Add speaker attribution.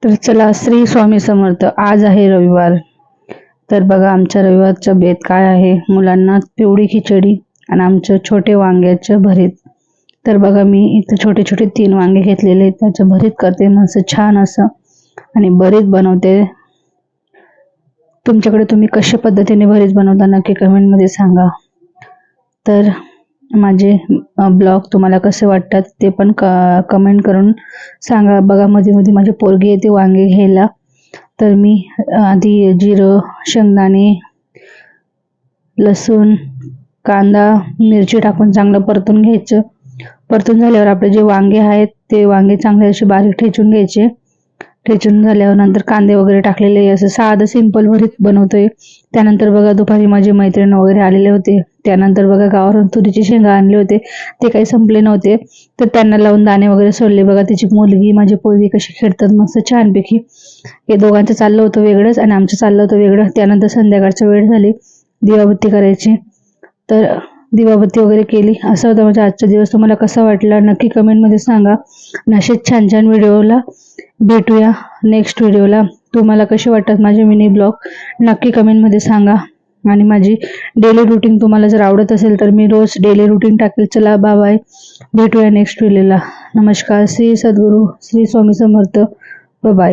Speaker 1: तर चला, श्री स्वामी समर्थ. आज आहे रविवार. तर बघा आमच्या रविवारचा बेत काय आहे. मुलांना पिवळी खिचडी आणि आमचं छोटे वांग्याचं भरीत. तर बघा मी इथे छोटे छोटे 3 वांगे घेतलेले, त्याचं भरीत करते मस्त छान असं आणि भरीत बनवते. तुमच्याकडे तुम्ही कशा पद्धतीने भरीत बनवता नक्की कमेंटमध्ये सांगा. तर माझे ब्लॉग तुम्हाला कसे वाटतात ते पण कमेंट करून सांगा. बघा मध्ये मध्ये माझी पोरगी येते वांगे घ्यायला, तर मी आधी जिरं, शेंगदाणे, लसूण, कांदा, मिरची टाकून चांगलं परतून घ्यायचं. परतून झाल्यावर आपले जे वांगे आहेत ते वांगे चांगले असे बारीक ठेचून घ्यायचे. ठेचून झाल्यावर नंतर कांदे वगैरे टाकलेले असं साधं सिंपल भरीत बनवतोय. त्यानंतर बघा दुपारी माझे मैत्रीण वगैरे आलेले होते. त्यानंतर बघा गावावरून तुरीची शेंगा आणले होते, ते काही संपले नव्हते, तर त्यांना लावून दाणे वगैरे सोडले. बघा तिची मुलगी माझी पोरगी कशी खेळतात मस्त छानपैकी. हे दोघांचं चाललं होतं वेगळंच आणि आमचं चाललं होतं वेगळं. त्यानंतर संध्याकाळची वेळ झाली, दिवाबत्ती करायची, तर दिवाबत्ती वगैरे केली. असं होतं म्हणजे आजचा दिवस तुम्हाला कसा वाटला नक्की कमेंटमध्ये सांगा. आणि असेच छान छान व्हिडिओला भेटूया नेक्स्ट व्हिडिओला. तुम्हाला कसे वाटतात माझे मिनी ब्लॉग नक्की कमेंटमध्ये सांगा. आणि माझी डेली रुटीन तुम्हाला जर आवडत असेल तर मी रोज डेली रुटीन टाकेल. चला बाय बाय, भेटूया नेक्स्ट व्हिडिओला. नमस्कार. श्री सद्गुरू, श्री स्वामी समर्थ. बाय.